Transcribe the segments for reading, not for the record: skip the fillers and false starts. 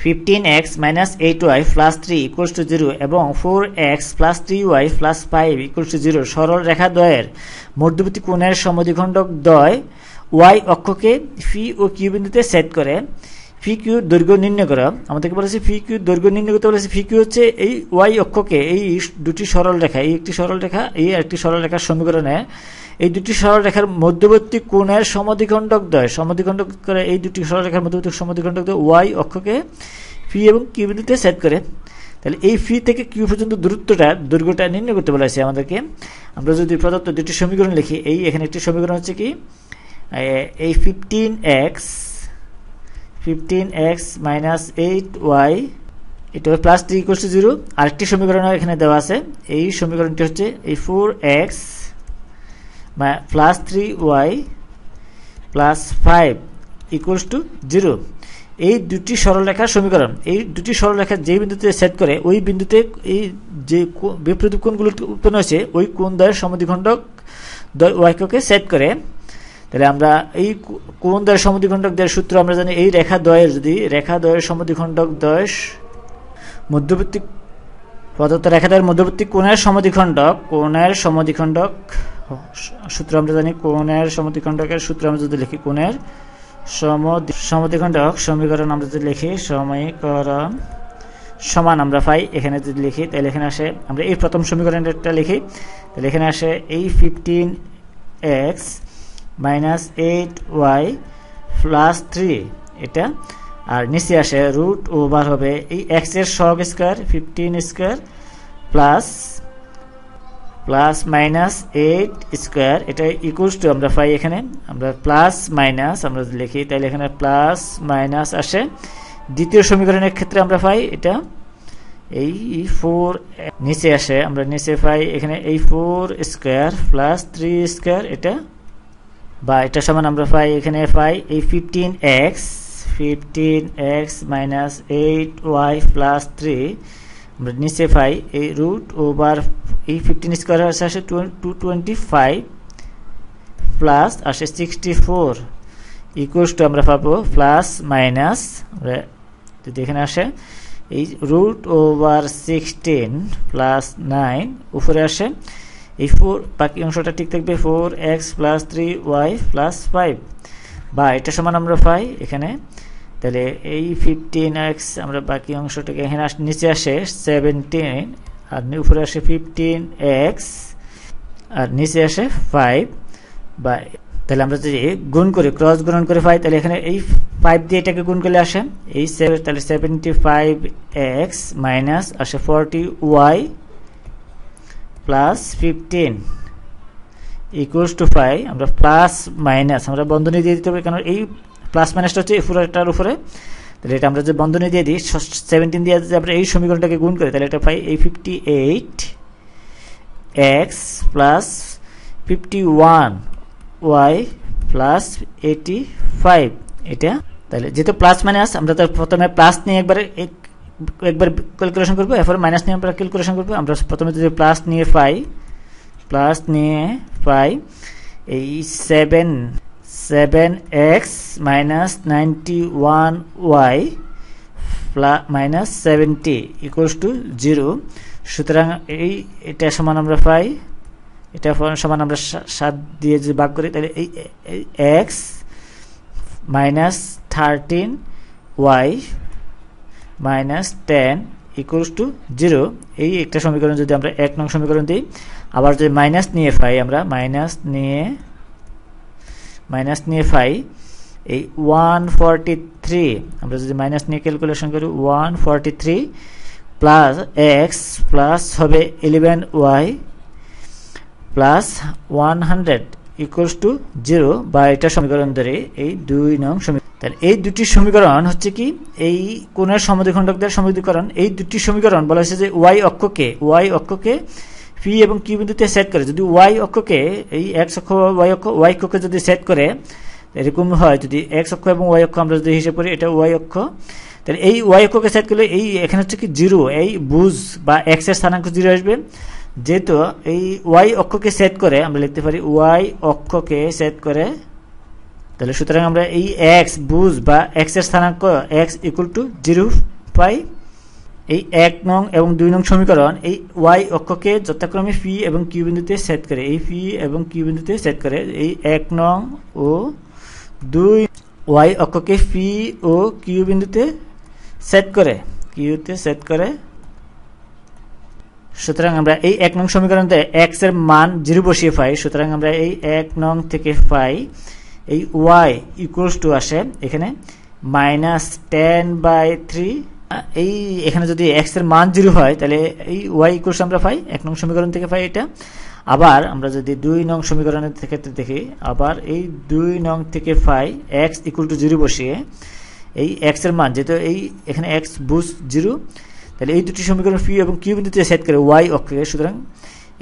15x minus 8y plus 3 equals to 0 এবং 4x plus 3y plus 5 equals to 0 সরল রেখা দ্বয়ের মধ্যবর্তী কোণের সমদ্বিখণ্ডক দ্বয় y অক্ষকে ফি O Q বিন্দুতে সেট করে ফি কিউ দৈর্ঘ্য নির্ণয় করা। আমাদেরকে বলেছে ফি কিউ দৈর্ঘ্য নির্ণয় করতে বলেছে। ফি কিউ হচ্ছে এই y অক্ষকে এই দুটি সরল রেখা, এই একটি সরল রেখা, এই একটি সরল রেখার সমীকরণে এই দুটি সরল রেখার মধ্যবর্তী কোণের সমদ্বিখণ্ডক দ্বয় সমদ্বিখণ্ডক করে এই দুটি সরল রেখার মধ্যবর্তী সমদ্বিখণ্ডক দ্বয় y অক্ষকে ফি এবং কিউ বিন্দুতে সেট করে। তাহলে এই ফি থেকে কিউ পর্যন্ত দৈর্ঘ্যটা নির্ণয় করতে বলেছে আমাদেরকে। আমরা যদি প্রদত্ত দুটি সমীকরণ লিখি, এই এখানে একটি সমীকরণ হচ্ছে কি এই 15x minus 8y এটা প্লাস 3 ইকুয়াল টু 0। আরেকটি সমীকরণ এখানে দেওয়া আছে, এই সমীকরণটি হচ্ছে এই 4x plus 3y plus 5 equal to 0। এই দুটি সরলরেখার সমীকরণ, এই দুটি সরলরেখা যে বিন্দুতে সেট করে ওই বিন্দুতে এই যে বিপরীত কোণগুলো উৎপন্ন হয়েছে ওই কোণ দ্বয়ের সমদ্বিখণ্ডক y-কে সেট করে। তাহলে আমরা এই কোণ দ্বয়ের সমদ্বিখণ্ডক দ্বয়ের সূত্র আমরা জানি, এই রেখা দ্বয়ের যদি রেখা দ্বয়ের সমদ্বিখণ্ডক দ্বয় মধ্যবর্তী প্রদত্ত রেখা দ্বয়ের মধ্যবর্তী কোণের সমদ্বিখণ্ডক সূত্র আমরা জানি, কোণের সমদ্বিখণ্ডকের সূত্র আমরা যদি লিখি, কোণের সমদ্বিখণ্ডক সমীকরণ আমরা যদি লিখি, সমীকরণ সমান আমরা পাই এখানে যদি লিখি, তাহলে এখানে আসে আমরা এই প্রথম সমীকরণটা লিখি, তাহলে এখানে আসে এই 15x minus 8y plus 3 এটা, আর নিচে আসে রুট ওভার হবে এই x এর সহগ square 15 square plus minus 8 square, এটা ইকুয়ালস টু আমরা পাই এখানে আমরা প্লাস মাইনাস আমরা যদি লিখি, তাহলে এখানে প্লাস মাইনাস আসে। দ্বিতীয় সমীকরণের ক্ষেত্রে আমরা পাই এটা এই 4 নিচে আসে, আমরা নিচে পাই এখানে এই 4 স্কয়ার প্লাস 3 স্কয়ার এটা, বা এটা সমান আমরা পাই এখানে পাই এই 15x minus 8y plus 3 আমরা নিচে পাই এই রুট ওভার এই 15 স্কয়ার আসে 225 প্লাস আসে 64 ইকুয়ালস টু আমরা পাবো প্লাস মাইনাস আমরা যদি এখানে আসে এই রুট ওভার 16 প্লাস 9 উপরে আসে এই 4, বাকি অংশটা ঠিক থাকবে 4x plus 3y plus 5, বা এটা সমান আমরা পাই এখানে, তাহলে এই 15x আমরা বাকি অংশটাকে এখানে নিচে আসে 17 আর উপরে আসে 15x আর নিচে আসে 5, বা তাহলে আমরা যদি গুণ করে ক্রস গুণন করে পাই, তাহলে এখানে এই 5 দিয়ে এটাকে গুণ করলে আসে এই 7, তাহলে 75x মাইনাস আসে 40y প্লাস 15 ইকুয়ালস টু 5, আমরা প্লাস মাইনাস আমরা বন্ধনী দিয়ে দিতে হবে, কারণ এই প্লাস মাইনাসটা হচ্ছে পুরোটার উপরে, তাহলে এটা আমরা যে বন্ধনী দিয়ে দিই 17 দিয়ে যদি আমরা এই সমীকরণটাকে গুণ করি, তাহলে এটা পাই এই 58x প্লাস 51y প্লাস 85 এটা। তাহলে যেহেতু প্লাস মাইনাস আমরা তার প্রথমে প্লাস নিয়ে একবার ক্যালকুলেশন করবো, এরপরে মাইনাস নিয়ে আমরা ক্যালকুলেশন করবো। আমরা প্রথমে যদি প্লাস নিয়ে পাই এই 7x minus 91y minus 70 equals to 0। সুতরাং এটা সমান আমরা পাই, এটা সমান আমরা 7 দিয়ে যদি ভাগ করি, তাহলে এই x minus 13y minus 10 equals to 0। এই একটা সমীকরণ যদি আমরা 1 নং সমীকরণ দিই, আবার যদি মাইনাস নিয়ে পাই আমরা মাইনাস নিয়ে পাই এই 143, আমরা যদি মাইনাস নিয়ে ক্যালকুলেশন করি 143 প্লাস x প্লাস হবে 11y প্লাস 100 ইকুয়ালস টু 0, বা এটা সমীকরণ ধরে এই 2 নং সমীকরণ। তাহলে এই দুটি সমীকরণ হচ্ছে কি এই কোণের সমদ্বিখণ্ডকদের সমীকরণ। এই দুটি সমীকরণ বলা হয়েছে যে y অক্ষকে পি এবং কিউ বিন্দুতে সেট করে। যদি y অক্ষকে এই x অক্ষ y অক্ষকে যদি সেট করে এরকম হয়, যদি x অক্ষ এবং y অক্ষ আমরা যদি হিসাব করি এটা y অক্ষ, তাহলে এই y অক্ষকে সেট করলে এই এখানে হচ্ছে কি 0, এই বুঝ বা x এর স্থানাঙ্ক 0 আসবে। যেহেতু এই y অক্ষকে সেট করে আমরা লিখতে পারি y অক্ষকে সেট করে, তাহলে সুতরাং আমরা এই x বুঝ বা x এর স্থানাঙ্ক x ইকুয়াল টু 0 পাই। এই 1 নং এবং 2 নং সমীকরণ এই y অক্ষকে যথাক্রমে পি এবং কিউ বিন্দুতে সেট করে, এই পি এবং কিউ বিন্দুতে সেট করে। এই 1 নং ও 2 y অক্ষকে পি ও কিউ বিন্দুতে সেট করে, কিউতে সেট করে। সুতরাং আমরা এই 1 নং সমীকরণে x এর মান 0 বসিয়ে পাই। সুতরাং আমরা এই 1 নং থেকে পাই এই y ইকুয়ালস টু আসে এখানে -10/3। এই এখানে যদি x এর মান 0 হয় তাহলে এই y ইকুয়ালস আমরা পাই 1 নং সমীকরণ থেকে পাই এটা। আবার আমরা যদি 2 নং সমীকরণের ক্ষেত্রে দেখি, আবার এই 2 নং থেকে পাই x ইকুয়াল টু 0 বসিয়ে এই x এর মান, যেহেতু এই এখানে x বুঝ 0, তাহলে এই দুটি সমীকরণ পি এবং কিউ বিন্দুতে সেট করে y অক্ষকে। সুতরাং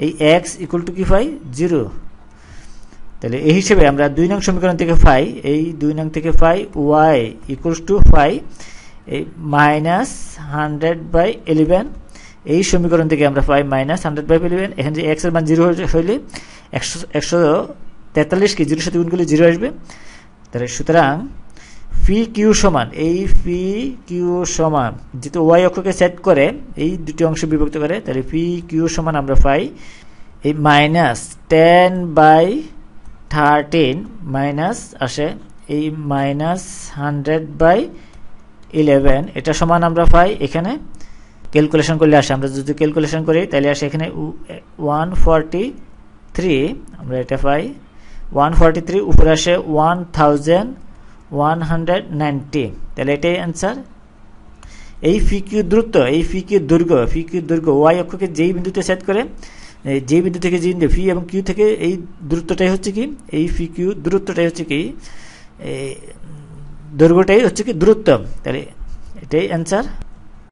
এই x ইকুয়াল টু কি পাই 0। তাহলে এই হিসেবে আমরা 2 নং সমীকরণ থেকে পাই, এই 2 নং থেকে পাই y ইকুয়ালস টু পাই এই -100/11। এই সমীকরণ থেকে আমরা পাই -100/11। এখানে যে x এর মান 0 হইলে 143 কে 0 সাথে গুণ করলে 0 আসবে। তাহলে সুতরাং পি কিউ সমান, এই পি কিউ সমান যেহেতু y অক্ষকে সেট করে এই দুটি অংশে বিভক্ত করে, তাহলে পি কিউ সমান আমরা পাই এই -10/13 মাইনাস আসে এই -100/11। এটা সমান আমরা পাই এখানে ক্যালকুলেশন করলে আসে, আমরা যদি ক্যালকুলেশন করি তাহলে আসে এখানে 143। আমরা এটা পাই 143, উপরে আসে 1190। তাহলে এটাই অ্যান্সার। এই পি কিউ দূরত্ব, এই পি কিউ দৈর্ঘ্য ওয়াই অক্ষকে যেই বিন্দুতে সেট করে, যে বিন্দু থেকে যে বিন্দু পি এবং কিউ থেকে এই দূরত্বটাই হচ্ছে কি, এই পি কিউ দূরত্বটাই হচ্ছে কি, দৈর্ঘ্যটাই হচ্ছে কি দূরত্ব। তাহলে এটাই অ্যান্সার।